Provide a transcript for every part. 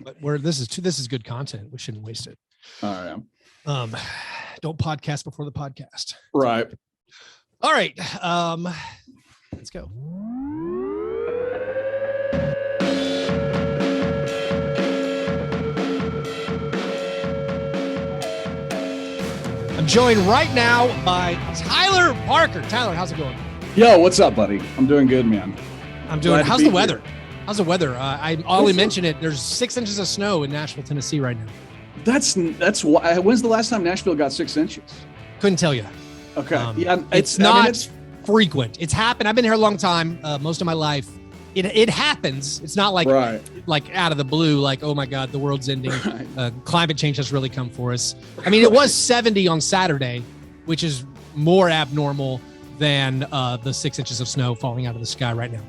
But this is good content. We shouldn't waste it. All right. Don't podcast before the podcast. Right. All right. Let's go. I'm joined right now by Tyler Parker. Tyler, how's it going? Yo, what's up, buddy? I'm doing good, man. How's the weather? How's the weather? I only mentioned it. There's 6 inches of snow in Nashville, Tennessee right now. That's why. When's the last time Nashville got 6 inches? Couldn't tell you. Okay. It's not frequent. It's happened. I've been here a long time, most of my life. It happens. It's not like out of the blue, like, oh my God, the world's ending. Right. Climate change has really come for us. I mean, it was 70 on Saturday, which is more abnormal than the 6 inches of snow falling out of the sky right now.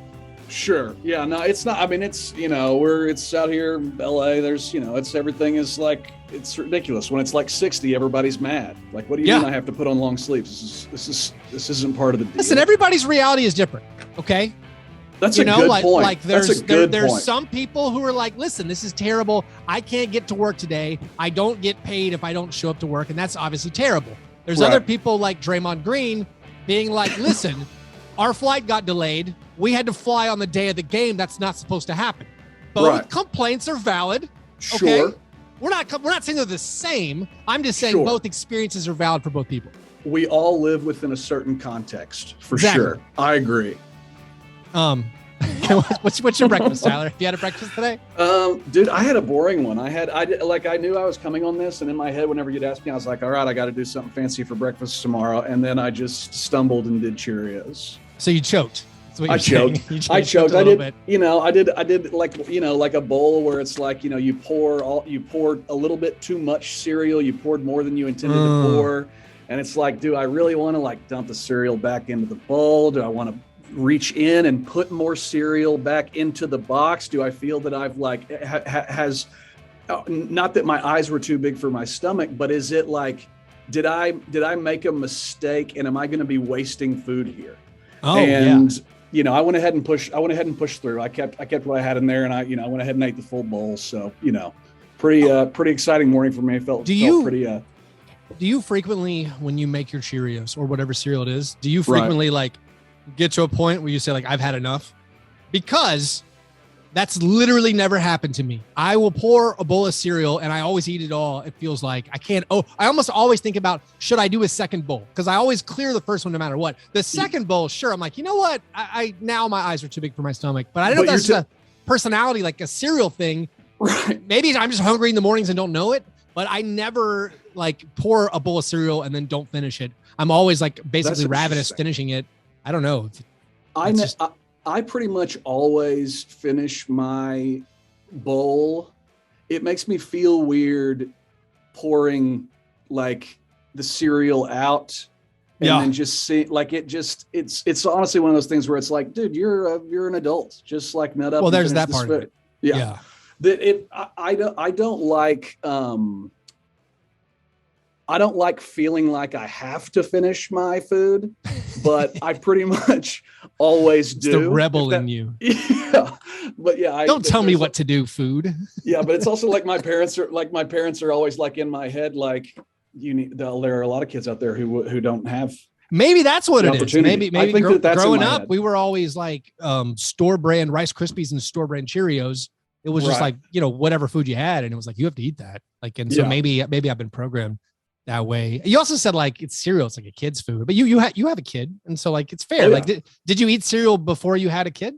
Sure. Yeah. No, it's not. I mean, it's it's out here, LA. There's everything is like, it's ridiculous. When it's like 60, everybody's mad. Like, what do you mean I have to put on long sleeves? This isn't part of the deal. Listen, everybody's reality is different. Okay. That's a good point. Like there's some people who are like, listen, this is terrible. I can't get to work today. I don't get paid if I don't show up to work. And that's obviously terrible. There's other people like Draymond Green being like, listen, our flight got delayed. We had to fly on the day of the game. That's not supposed to happen. Both complaints are valid. Okay? Sure. We're not saying they're the same. I'm just saying both experiences are valid for both people. We all live within a certain context, for sure. I agree. What's your breakfast, Tyler? Have you had a breakfast today? Dude, I had a boring one. I knew I was coming on this, and in my head, whenever you'd ask me, I was like, all right, I got to do something fancy for breakfast tomorrow. And then I just stumbled and did Cheerios. So you choked. I choked. I did like a bowl where it's like, you poured a little bit too much cereal. You poured more than you intended to pour. And it's like, do I really want to like dump the cereal back into the bowl? Do I want to reach in and put more cereal back into the box? Do I feel that I've like not that my eyes were too big for my stomach, but is it like, did I make a mistake, and am I going to be wasting food here? I went ahead and pushed through. I kept what I had in there, and I went ahead and ate the full bowl. So, pretty exciting morning for me. Do you frequently, when you make your Cheerios or whatever cereal it is, do you frequently like get to a point where you say like, I've had enough? Because that's literally never happened to me. I will pour a bowl of cereal and I always eat it all. It feels like I can't. I almost always think about, should I do a second bowl? Because I always clear the first one no matter what. The second bowl, sure. I'm like, you know what? I now my eyes are too big for my stomach. But I don't know if that's a personality, like a cereal thing. Right. Maybe I'm just hungry in the mornings and don't know it. But I never like pour a bowl of cereal and then don't finish it. I'm always like basically ravenous finishing it. I don't know. I pretty much always finish my bowl. It makes me feel weird pouring like the cereal out and then just see like it's honestly one of those things where it's like, dude, you're an adult. Just like nut up. Well, there's that part of it. Yeah. I don't like feeling like I have to finish my food, but I pretty much always do. It's the rebel in you. Yeah. But don't tell me what to do, food. Yeah. But it's also like my parents are always like in my head, like there are a lot of kids out there who don't have. Maybe that's what it is. Maybe growing up, head. We were always like store brand Rice Krispies and store brand Cheerios. It was just like, whatever food you had. And it was like, you have to eat that. Like, and so maybe I've been programmed that way. You also said like it's cereal, it's like a kid's food, but you have a kid, and so like it's fair. Like, did you eat cereal before you had a kid?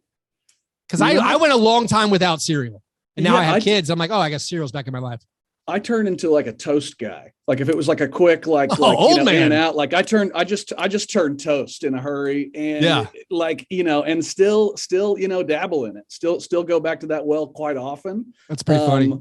Because I went a long time without cereal, and now I have kids. I'm like, I guess cereal's back in my life. I turned into like a toast guy. Like if it was like a quick in and out, like I just turned toast in a hurry, and and still dabble in it. Still go back to that well quite often. That's pretty funny.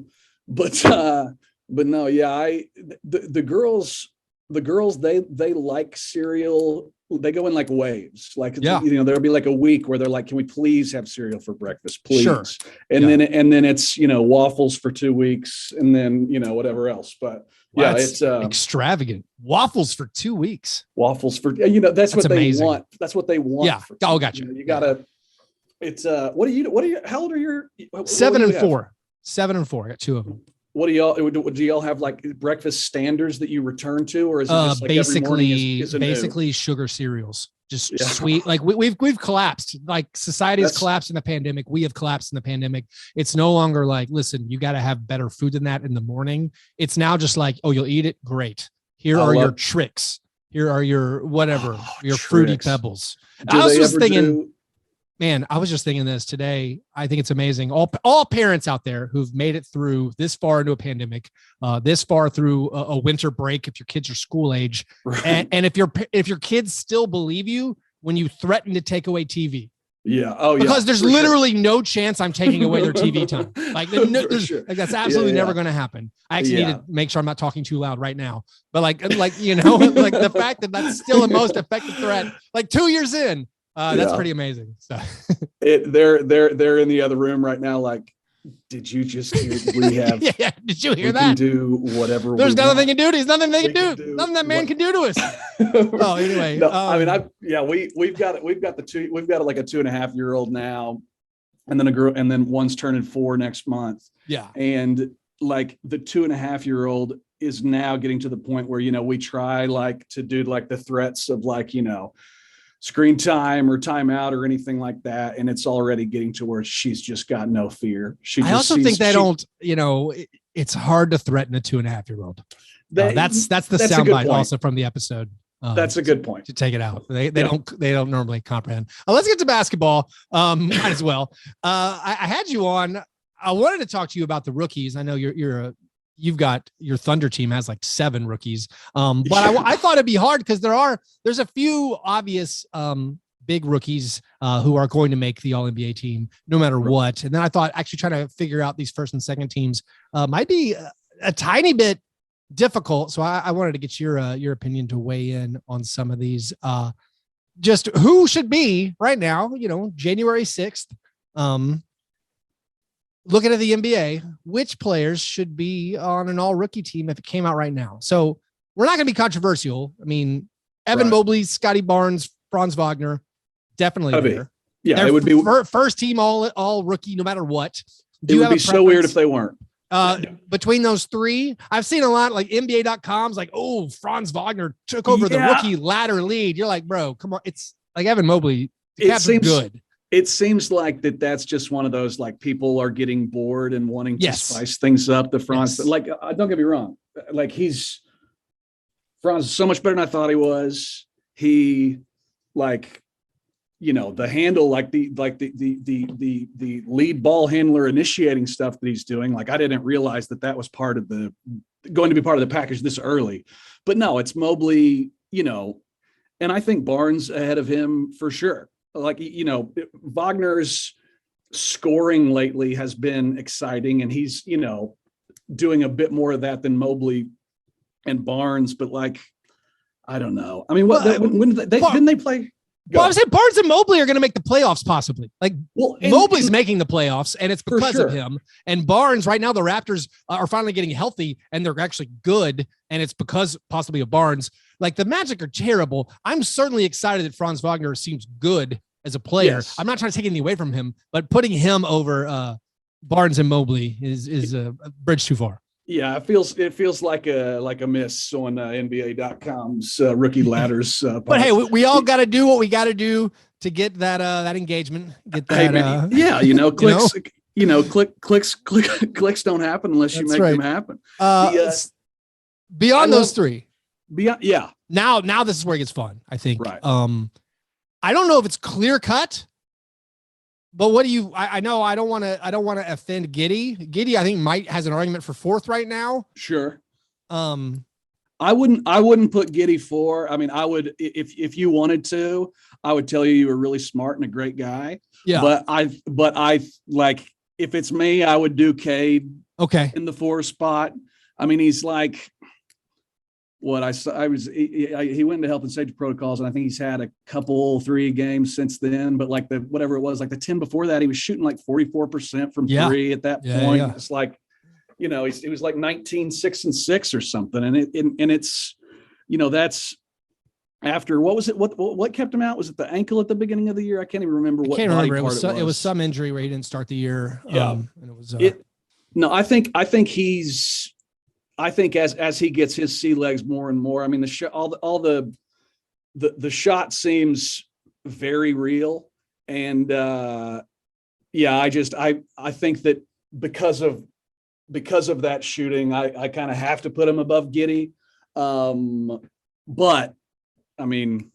But no, the girls, they like cereal. They go in like waves. Like, there'll be like a week where they're like, can we please have cereal for breakfast, please? Sure. And then it's, waffles for 2 weeks, and then, whatever else. But it's extravagant. Waffles for 2 weeks. Waffles for, that's what amazing. They want. That's what they want. Yeah. Gotcha. You gotta, it's, how old are your 7 and 4. 7-4. I got 2 of them. What do y'all have like breakfast standards that you return to, or is it just like basically every morning is basically sugar cereals, just sweet? Like we've collapsed. Like society has collapsed in the pandemic. We have collapsed in the pandemic. It's no longer like, listen, you got to have better food than that in the morning. It's now just like, oh, you'll eat it, great. Here are your tricks. Here are your whatever, your fruity pebbles. I was just thinking. Man, I was just thinking this today. I think it's amazing. All parents out there who've made it through this far into a pandemic, this far through a winter break, if your kids are school age, right. and if your kids still believe you when you threaten to take away TV. Yeah. Because there's literally no chance I'm taking away their TV time. Like, like that's absolutely never going to happen. I actually need to make sure I'm not talking too loud right now. But like you know, like the fact that that's still the most effective threat, like 2 years in. That's pretty amazing. So they're in the other room right now. Like, did you just hear we have? Yeah. Did you hear that? Can do whatever. There's nothing they can do. There's nothing they can do. Nothing that man can do to us. Oh, anyway. No, I mean, we've got like a 2.5-year-old now, and then a girl, and then one's turning 4 next month. Yeah. And like the 2.5-year-old is now getting to the point where, you know, we try like to do like the threats of like, you know, screen time or timeout or anything like that, and it's already getting to where she's just got no fear. I also think they don't, you know, it's hard to threaten a 2.5-year-old. That's the soundbite also from the episode. That's a good point to take it out. They don't normally comprehend. Let's get to basketball. Might as well. I had you on. I wanted to talk to you about the rookies. I know you've got your Thunder team has like 7 rookies. But I thought it'd be hard because there's a few obvious big rookies who are going to make the All-NBA team no matter what. And then I thought actually trying to figure out these first and second teams might be a tiny bit difficult. So I wanted to get your opinion to weigh in on some of these. Just who should be right now, you know, January 6th. Looking at the NBA, which players should be on an all-rookie team if it came out right now? So we're not going to be controversial. I mean, Evan Mobley, Scotty Barnes, Franz Wagner, definitely there. Yeah, it would be first team all rookie, no matter what. It would be so weird if they weren't. Between those 3, I've seen a lot like NBA.com's like, oh, Franz Wagner took over the rookie ladder lead. You're like, bro, come on. It's like Evan Mobley. It seems good. It seems like that's just one of those, like, people are getting bored and wanting to spice things up. The Franz, like, don't get me wrong. Like, Franz is so much better than I thought he was. He, like, you know, the handle, like the lead ball handler initiating stuff that he's doing. Like, I didn't realize that was going to be part of the package this early. But no, it's Mobley, you know, and I think Barnes ahead of him for sure. Like, you know, Wagner's scoring lately has been exciting, and he's, you know, doing a bit more of that than Mobley and Barnes. But, like, I don't know. I mean, didn't they play? Well, I was saying Barnes and Mobley are going to make the playoffs possibly. Like, Mobley's making the playoffs, and it's because of him. And Barnes, right now, the Raptors are finally getting healthy, and they're actually good, and it's because possibly of Barnes. Like, the Magic are terrible. I'm certainly excited that Franz Wagner seems good as a player. Yes. I'm not trying to take anything away from him, but putting him over Barnes and Mobley is a bridge too far. Yeah, it feels like a miss on NBA.com's rookie ladders. But hey, we all got to do what we got to do to get that engagement. Get that. You know, clicks. You know, clicks don't happen unless you make them happen. Beyond those 3. Yeah. Now this is where it gets fun, I think. Right. I don't know if it's clear cut, but what do you? I know I don't want to offend Giddey. Giddey, I think has an argument for 4th right now. Sure. I wouldn't put Giddey 4. I mean, I would if you wanted to. I would tell you were really smart and a great guy. Yeah. But I like, if it's me, I would do Cade. Okay. In the 4 spot. I mean, he's like. He went into health and safety protocols, and I think he's had a couple 3 games since then, but like whatever it was, like the 10 before that, he was shooting like 44% from 3 at that point. Yeah. It's like, you know, it was like 19, 6 and 6 or something. And it's, you know, that's after, what was it? What kept him out? Was it the ankle at the beginning of the year? I can't even remember what. I can't remember. It was some injury where he didn't start the year. Yeah. And it was, No, I think as he gets his sea legs more and more, I mean, the shot seems very real. And I think that because of that shooting, I kind of have to put him above Giddey. But I mean,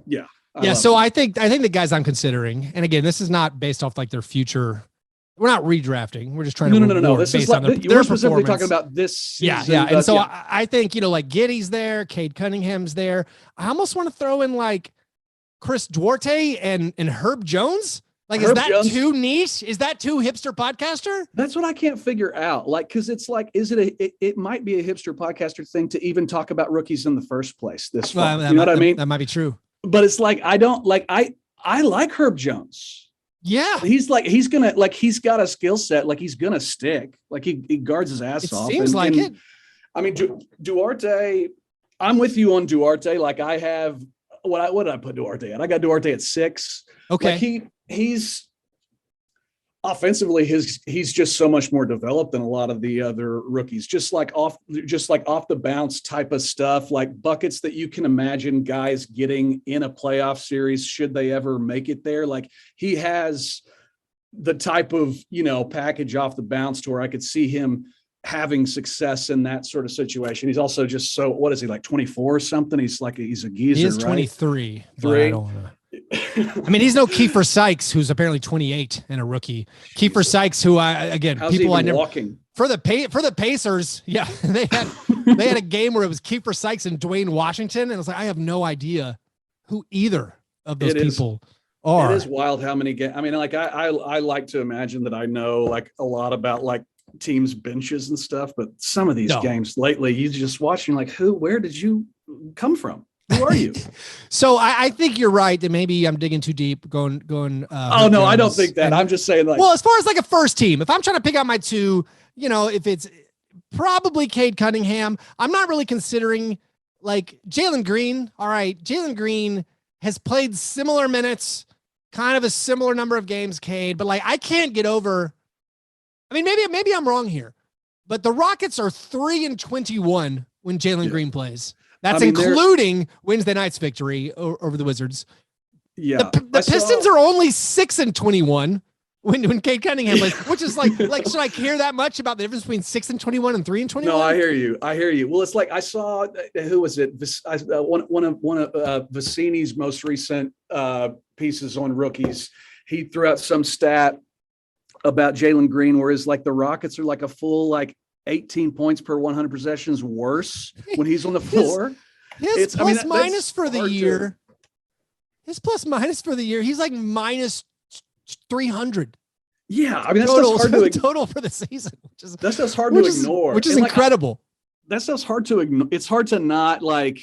yeah. So I think the guys I'm considering, and again, this is not based off like their future. We're not redrafting. We're just trying to no. This is like we're specifically talking about this season. Yeah. And so I think, like Giddey's there, Cade Cunningham's there. I almost want to throw in like Chris Duarte and Herb Jones. Like, Herb Jones, too niche? Is that too hipster podcaster? That's what I can't figure out. Like, because it's like, it might be a hipster podcaster thing to even talk about rookies in the first place this fall. You know what I mean? That might be true. But it's like, I like Herb Jones. Yeah. He's got a skill set. Like, he's going to stick. Like, he guards his ass off. Seems like it. I mean, Duarte, I'm with you on Duarte. Like, I have, what did I put Duarte at? I got Duarte at 6. Okay. Like he's offensively, he's just so much more developed than a lot of the other rookies. Just like off the bounce type of stuff, like buckets that you can imagine guys getting in a playoff series should they ever make it there. Like, he has the type of, package off the bounce to where I could see him having success in that sort of situation. He's also just so, what is he, like 24 or something? He's a geezer. He is 23. Right? I mean, he's no Kiefer Sykes, who's apparently 28 and a rookie. Kiefer Sykes, who walking for the Pacers. Yeah. They had a game where it was Kiefer Sykes and Dwayne Washington. And it's like, I have no idea who either of those people are. It is wild how many games. I mean, like I like to imagine that I know like a lot about like teams' benches and stuff, but some of these games lately, you just watching like, where did you come from? Who are you? So I think you're right that maybe I'm digging too deep going. Oh no, I don't think that. I'm just saying like, well, as far as like a first team, if I'm trying to pick out my two, if it's probably Cade Cunningham, I'm not really considering like Jalen Green. All right. Jalen Green has played similar minutes, kind of a similar number of games, Cade, but like, I can't get over, I mean, maybe I'm wrong here, but the Rockets are 3-21 when Jalen Green plays. That's including Wednesday night's victory over the Wizards. Yeah. The Pistons are only 6-21 when Cade Cunningham plays, which is like, should I care that much about the difference between 6-21 and 3-21? No, I hear you. Well, it's like I saw, who was it? One of Vicini's most recent pieces on rookies. He threw out some stat about Jalen Green, whereas like the Rockets are like a full, like 18 points per 100 possessions worse when he's on the floor. His plus minus for the year. His plus minus for the year. He's like minus 300. Yeah, I mean, that's total for the season. That's just hard to ignore. Which is incredible. That's just hard to ignore. It's hard to not like,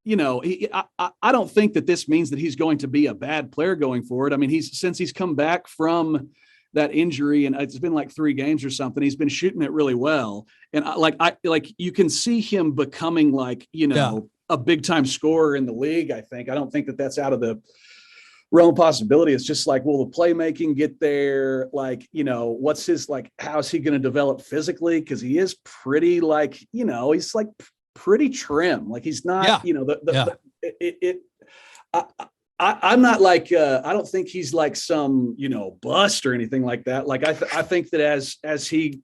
I don't think that this means that he's going to be a bad player going forward. I mean, since he's come back from that injury, and it's been like 3 games or something, he's been shooting it really well. And you can see him becoming like, a big time scorer in the league. I don't think that that's out of the realm of possibility. It's just like, will the playmaking get there? Like, what's his, like, how's he going to develop physically? Cause he is pretty like, he's like pretty trim. Like he's not, I'm not like, I don't think he's like some, bust or anything like that. Like I think that as he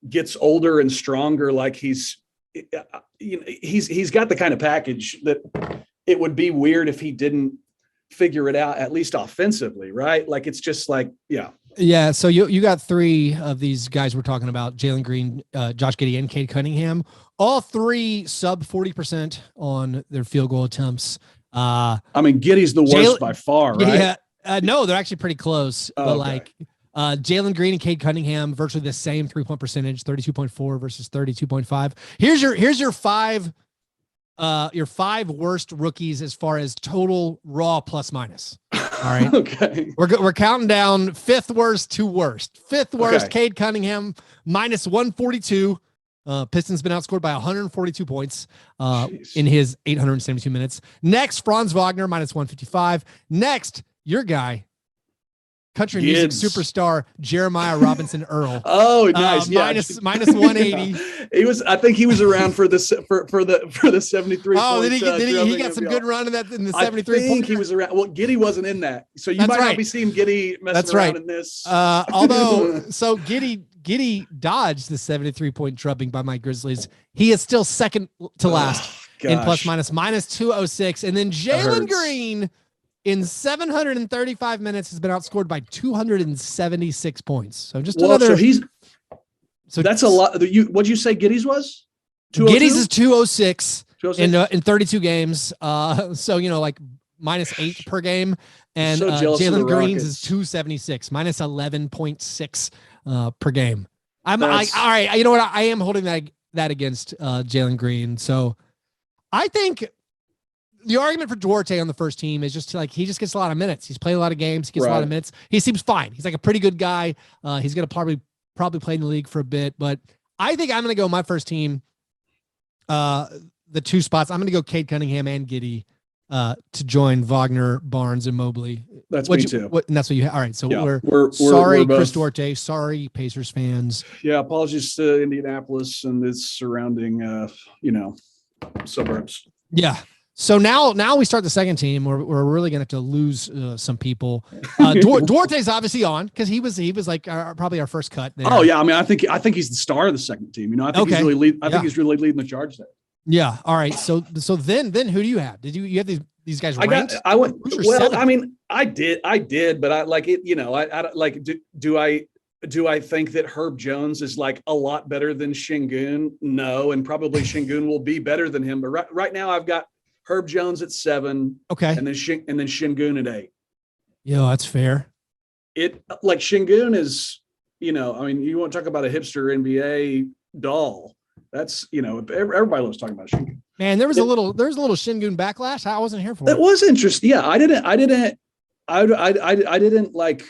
gets older and stronger, like he's got the kind of package that it would be weird if he didn't figure it out, at least offensively. Right. Like, it's just like, yeah. So you got 3 of these guys we're talking about: Jalen Green, Josh Giddey, and Cade Cunningham. All 3 sub 40% on their field goal attempts. I mean, Giddey's the worst by far, right? Yeah. No, they're actually pretty close. But like Jalen Green and Cade Cunningham, virtually the same 3-point percentage, 32.4 versus 32.5. Here's your 5 worst rookies as far as total raw plus minus. All right. Okay. We're counting down 5th worst to worst. 5th worst, Cade Cunningham, minus 142. Pistons been outscored by 142 points in his 872 minutes. Next, Franz Wagner, minus 155. Next, your guy, country music superstar Jeremiah Robinson Earl. Oh, nice. Minus 180. I think he was around for the 73. Oh, did he got some good run in the 73. I think he was around. Well, Giddey wasn't in that, so you might not be seeing Giddey messing around in this. Although, so Giddey dodged the 73-point drubbing by my Grizzlies. He is still second to last in plus minus 206, and then Jalen Green in 735 minutes has been outscored by 276 points. So just another. So that's a lot. What'd you say Giddey's was? Giddey's is 206 in 32 games. So like -8 per game, and Jalen Green's is 276, minus 11.6 per game. All right. You know what? I am holding that against Jalen Green. So I think the argument for Duarte on the first team is just he just gets a lot of minutes. He's played a lot of games. He gets a lot of minutes. He seems fine. He's like a pretty good guy. He's going to probably play in the league for a bit, but I think I'm going to go my first team. The 2 spots, I'm going to go Cade Cunningham and Giddey to join Wagner, Barnes, and Mobley. That's me too. And that's what you have. All right. So we're sorry, Chris Duarte. Sorry, Pacers fans. Yeah. Apologies to Indianapolis and its surrounding, suburbs. Yeah. So now we start the second team. We're really going to have to lose some people. Duarte's obviously on because he was like probably our first cut there. Oh yeah, I mean I think he's the star of the second team. I think he's really he's really leading the charge there. Yeah. All right. So then who do you have? Did you have these guys ranked? I went. Well, 7th? I mean, I did, but I like it. I like. Do I think that Herb Jones is like a lot better than Şengün? No, and probably Şengün will be better than him. But right now I've got Herb Jones at 7. Okay. And then Şengün at 8. Yeah, that's fair. It like Şengün is, I mean, you want to talk about a hipster NBA doll. That's, everybody loves talking about Şengün. Man, there was a little Şengün backlash. I wasn't here for it. It was interesting. Yeah, I didn't like.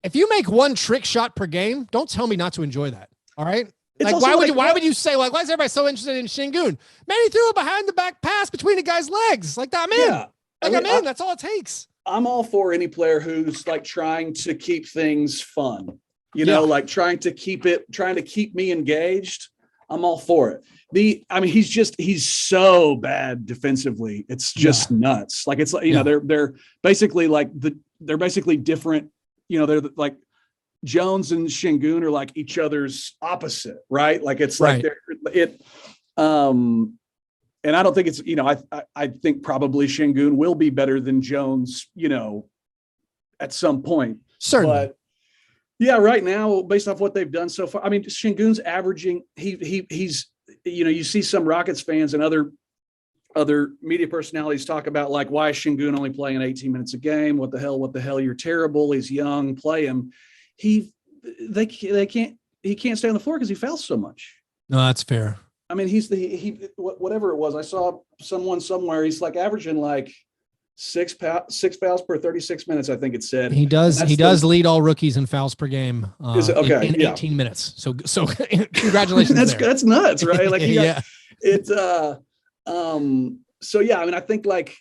If you make 1 trick shot per game, don't tell me not to enjoy that. All right. Like, why would you say, like, why is everybody so interested in Şengün? Man, he threw a behind the back pass between a guy's legs. Like that, man. Yeah. I'm in. That's all it takes. I'm all for any player who's like trying to keep things fun, like trying to keep me engaged. I'm all for it. He's so bad defensively. It's just nuts. Like, it's like, they're basically they're basically different. They're like Jones and Şengün are like each other's opposite, right? Like it's like and I don't think it's, I think probably Şengün will be better than Jones, at some point. Certainly. But yeah, right now, based off what they've done so far, I mean, Şengün's averaging, he's, you see some Rockets fans and other media personalities talk about like, why is Şengün only playing 18 minutes a game? What the hell? You're terrible. He's young, play him. He can't stay on the floor because he fouls so much. No, that's fair. I mean, whatever it was. I saw someone somewhere. He's like averaging like 6 fouls per 36 minutes. I think it said he does. He does lead all rookies in fouls per game. In 18 minutes. So congratulations. That's nuts, right? Like So yeah, I mean, I think like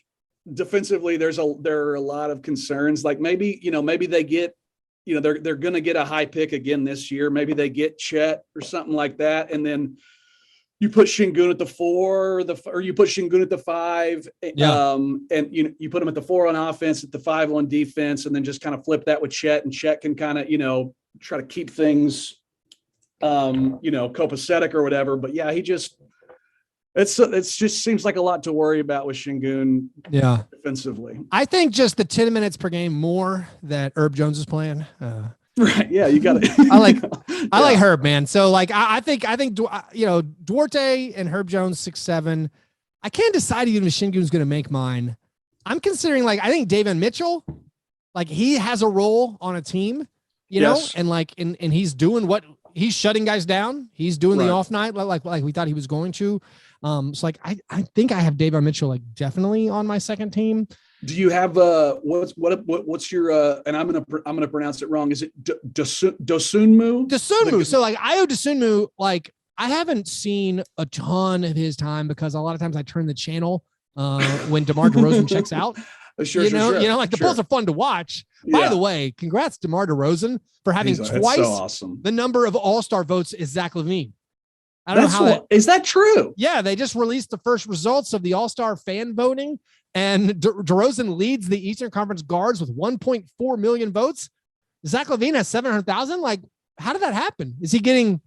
defensively, there are a lot of concerns. Like maybe they get. They're going to get a high pick again this year. Maybe they get Chet or something like that. And then you put Şengün at the 4, or you put Şengün at the 5. And you put him at the 4 on offense, at the 5 on defense, and then just kind of flip that with Chet. And Chet can kind of, try to keep things, copacetic or whatever. But yeah, it's just seems like a lot to worry about with Şengün. Yeah. Defensively. I think just the 10 minutes per game more that Herb Jones is playing. Right. Yeah. You got it. I like Herb, man. So like, I think, Duarte and Herb Jones 6-7. I can't decide even if Şengün's going to make mine. I'm considering I think Davion Mitchell, like he has a role on a team, know, and like, and he's doing what he's shutting guys down. He's doing the off night like we thought he was going to. So like I think I have Davion Mitchell like definitely on my second team. Do you have what's your and I'm gonna pronounce it wrong? Is it Dosunmu? Dosunmu. So like Ayo Dosunmu, like I haven't seen a ton of his time because a lot of times I turn the channel when DeMar DeRozan checks out. Sure. Like the Bulls are fun to watch. By the way, congrats to DeMar DeRozan for having twice so awesome. the number of All-Star votes as Zach LaVine. I don't know how is that true? Yeah, they just released the first results of the All-Star fan voting, and DeRozan leads the Eastern Conference guards with 1.4 million votes. Zach LaVine has 700,000. Like, how did that happen? Is he getting?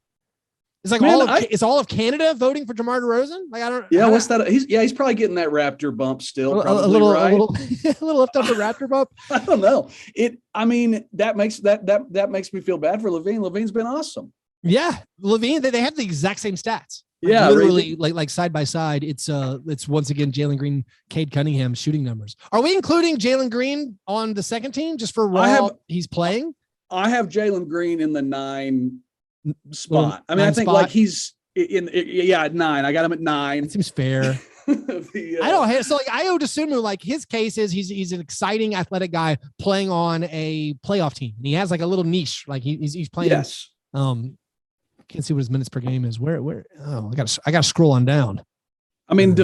It's like is all of Canada voting for DeMar DeRozan? Like, I don't. Yeah, what's that? He's probably getting that Raptor bump still. A little left up the Raptor bump. I don't know. That makes me feel bad for LaVine. LaVine's been awesome. Yeah, LaVine. They have the exact same stats. Yeah, literally, like side by side. It's once again Jalen Green, Cade Cunningham shooting numbers. Are we including Jalen Green on the second team just for he's playing? I have Jalen Green in the 9 spot. I think spot. Like he's in 9. I got him at 9. It seems fair. I don't hate it. So like Ayo Dosunmu, like his case is he's an exciting athletic guy playing on a playoff team, and he has like a little niche. Like he's playing. Yes. I can't see what his minutes per game is. Where? Oh, I got to scroll on down. He's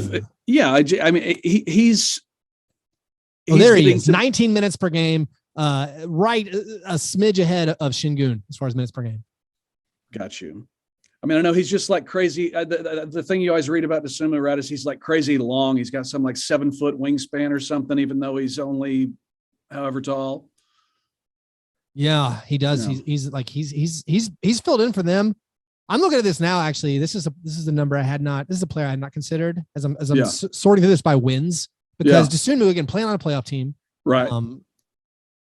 there he is. 19 minutes per game. Right, a smidge ahead of Şengün as far as minutes per game. Got you. I know he's just like crazy. The thing you always read about Dosunmu, right, is he's like crazy long. He's got some like 7-foot wingspan or something, even though he's only however tall. Yeah, he does. He's filled in for them. I'm looking at this now. Actually, this is a number I had not. This is a player I had not considered as I'm sorting through this by wins, because Dosunmu again playing on a playoff team. Right.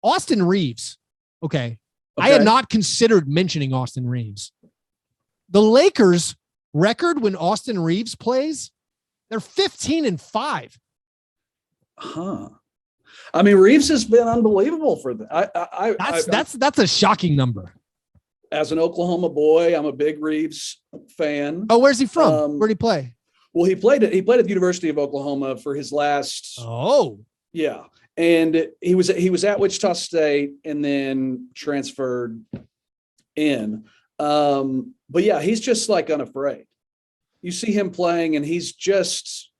Austin Reeves. Okay. I had not considered mentioning Austin Reeves. The Lakers record when Austin Reeves plays, they're 15-5. Huh. Reeves has been unbelievable for that. That's a shocking number. As an Oklahoma boy, I'm a big Reeves fan. Oh, where's he from? Where'd he play? Well, he played at the University of Oklahoma for his last. Oh, yeah, and he was at Wichita State and then transferred in. But yeah, he's just like unafraid. You see him playing, and he's just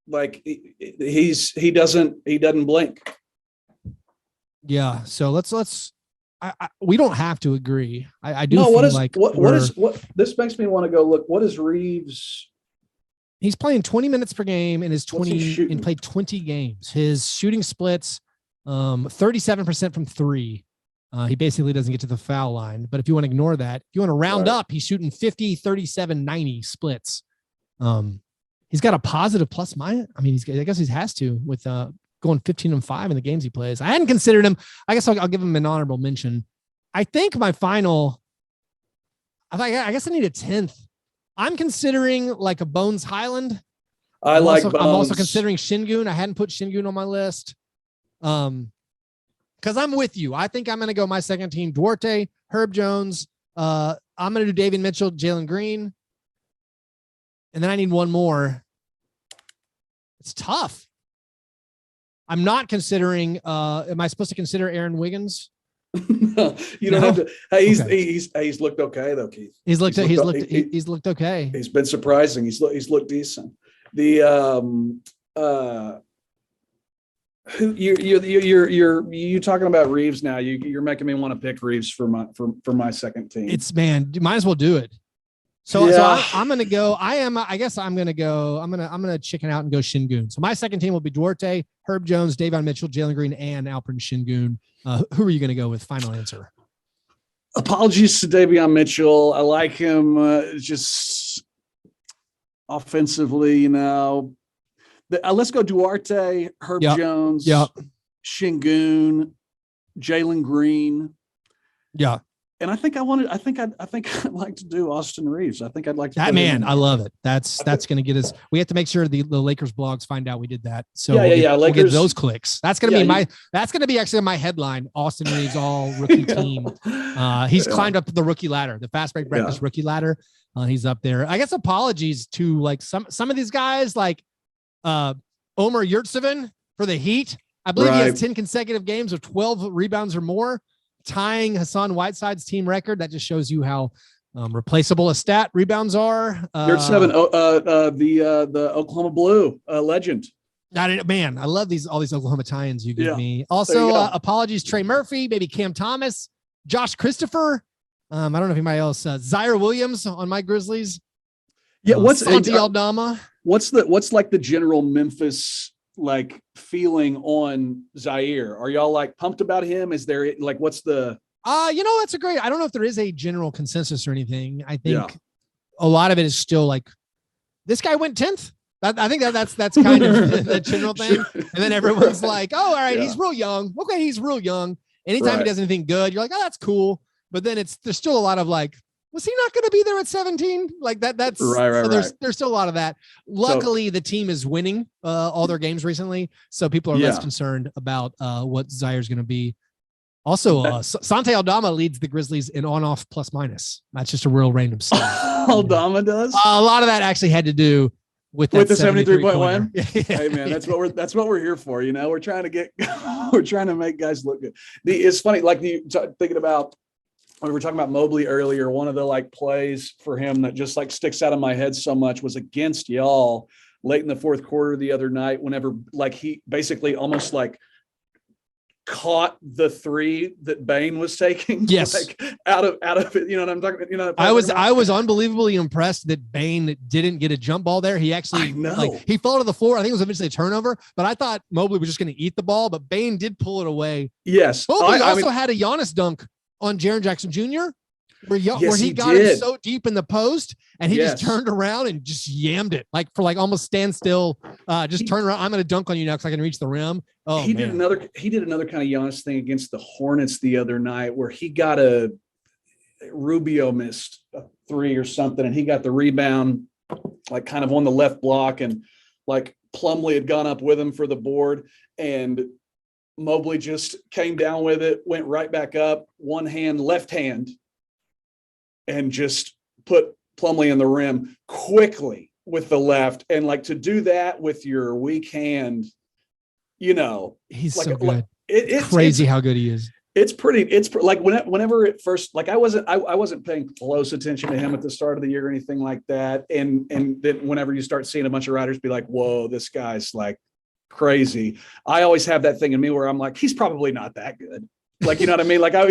like he doesn't blink. Yeah. So let's. We don't have to agree. I do. No, what this makes me want to go look. What is Reeves? He's playing 20 minutes per game and played 20 games. His shooting splits 37% from 3. He basically doesn't get to the foul line. But if you want to ignore that, if you want to round up, he's shooting 50, 37, 90 splits. He's got a positive plus minus. I guess he has to with going 15-5 in the games he plays. I hadn't considered him. I guess I'll give him an honorable mention. I think my final, I guess I need a 10th. I'm considering like a Bones Highland. I'm also considering Şengün. I hadn't put Şengün on my list. Because I'm with you. I think I'm going to go my second team, Duarte, Herb Jones. I'm going to do Davion Mitchell, Jalen Green. And then I need one more. It's tough. I'm not considering. Am I supposed to consider Aaron Wiggins? No, you don't have to. Hey, he's looked okay though, Keith. He's looked okay. He's been surprising. He's looked decent. The who you're talking about Reeves now? You're making me want to pick Reeves for my second team. You might as well do it. So I'm going to go. I guess I'm going to go. I'm going to chicken out and go Şengün. So my second team will be Duarte, Herb Jones, Davion Mitchell, Jalen Green, and Alperen Şengün. Who are you going to go with? Final answer. Apologies to Davion Mitchell. I like him just offensively, let's go Duarte, Herb Jones, Şengün, Jalen Green. Yeah. And I think I'd like to do Austin Reeves. I think I'd like to. That man, I love it. That's going to get us. We have to make sure the Lakers blogs find out we did that. So we'll get those clicks. That's going to be that's going to be actually my headline. Austin Reeves all rookie team. He's climbed up the rookie ladder, the Fast Break Breakfast rookie ladder. He's up there. I guess apologies to like some of these guys, like Omer Yurtseven for the Heat. I believe he has 10 consecutive games of 12 rebounds or more, tying Hassan Whiteside's team record. That just shows you how replaceable a stat rebounds are. Yurtseven, the Oklahoma Blue legend. Man, I love all these Oklahoma tie-ins you give me. Also, apologies, Trey Murphy, maybe Cam Thomas, Josh Christopher. I don't know if anybody else. Zaire Williams on my Grizzlies. Yeah, what's Santi Aldama? What's like the general Memphis like feeling on Zaire? Are y'all like pumped about him? Is there like what's the? That's a great. I don't know if there is a general consensus or anything. I think a lot of it is still like this guy went 10th. I think that's kind of the general thing. And then everyone's like, oh, all right, he's real young. Okay, he's real young. Anytime he does anything good, you're like, oh, that's cool. But then there's still a lot of like, was he not going to be there at 17? Like that's right. There's still a lot of that. Luckily, the team is winning all their games recently, so people are less concerned about what Zaire's going to be. Also, Santi Aldama leads the Grizzlies in on-off plus minus. That's just a real random stat. Aldama does. A lot of that actually had to do with the 73-point win. Hey man, that's what we're here for. You know, we're trying to make guys look good. It's funny, like thinking about when we were talking about Mobley earlier. One of the like plays for him that just like sticks out of my head so much was against y'all late in the fourth quarter the other night. Whenever like he basically almost like caught the three that Bane was taking. Yes. Like out of it. You know what I'm talking about? You know, I was unbelievably impressed that Bane didn't get a jump ball there. He actually he fell to the floor. I think it was eventually a turnover, but I thought Mobley was just going to eat the ball, but Bane did pull it away. Yes. Mobley also had a Giannis dunk on Jaren Jackson Jr. where he got him so deep in the post and he just turned around and just yammed it like for like almost standstill. Just turn around. I'm going to dunk on you now because I can reach the rim. Oh, he did another kind of Giannis thing against the Hornets the other night where he got Rubio missed a three or something and he got the rebound like kind of on the left block and like Plumlee had gone up with him for the board and Mobley just came down with it, went right back up, one hand, left hand, and just put Plumlee in the rim quickly with the left. And like to do that with your weak hand, you know, he's like, so good. It's crazy how good he is. It's like whenever it first, like I wasn't paying close attention to him at the start of the year or anything like that. And then whenever you start seeing a bunch of writers be like, whoa, this guy's like crazy. I always have that thing in me where I'm like, he's probably not that good. Like, you know what I mean? Like I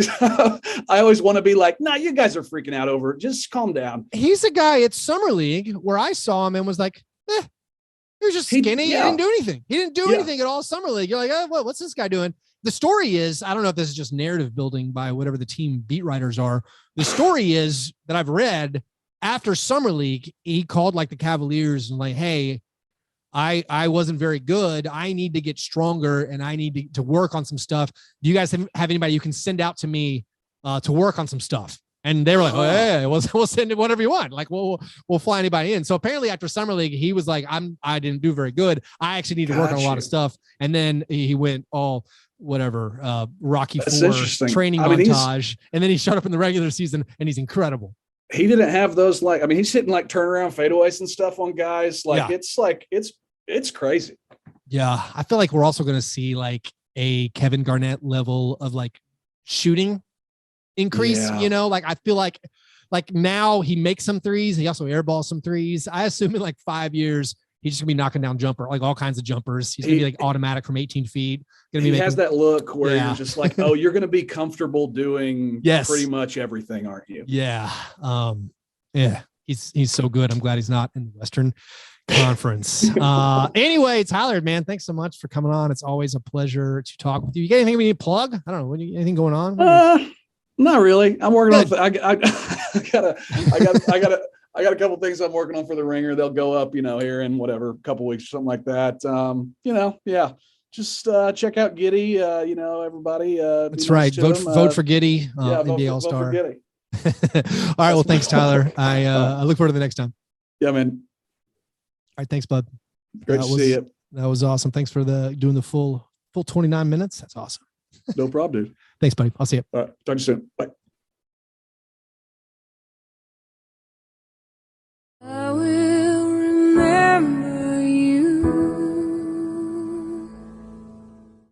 always want to be like, nah, you guys are freaking out over it. Just calm down. He's a guy at Summer League where I saw him and was like, he was just skinny. He didn't do anything. He didn't do anything at all Summer League. You're like, oh, what's this guy doing? The story is, I don't know if this is just narrative building by whatever the team beat writers are. The story is that I've read after Summer League, he called like the Cavaliers and like, hey, I wasn't very good. I need to get stronger and I need to work on some stuff. Do you guys have anybody you can send out to me to work on some stuff? And they were like, hey, we'll send it whatever you want. Like, we'll fly anybody in. So apparently after Summer League, he was like, I didn't do very good. I actually need to work on a lot of stuff. And then he went all whatever, Rocky IV training montage. And then he showed up in the regular season and he's incredible. He didn't have those he's hitting like turnaround fadeaways and stuff on guys. It's crazy. Yeah. I feel like we're also going to see like a Kevin Garnett level of like shooting increase, you know, like I feel like now he makes some threes. He also airballs some threes. I assume in like 5 years, he's just gonna be knocking down like all kinds of jumpers. He's gonna be like automatic from 18 feet. He has that look where you're just like, oh, you're gonna be comfortable doing pretty much everything, aren't you? Yeah. He's so good. I'm glad he's not in the Western Conference. Anyway, Tyler, man, thanks so much for coming on. It's always a pleasure to talk with you. You got anything we need to plug? I don't know. Anything going on? Not really. I'm working on. I got a couple things I'm working on for the Ringer. They'll go up, you know, here in whatever couple weeks or something like that. Just check out Giddy. You know, everybody. That's right. Vote for Giddy. NBA All-Star. All right. Well, thanks, Tyler. I look forward to the next time. Yeah, man. All right. Thanks, bud. Great to see you. That was awesome. Thanks for doing the full 29 minutes. That's awesome. No problem, dude. Thanks, buddy. I'll see you. All right. Talk to you soon. Bye.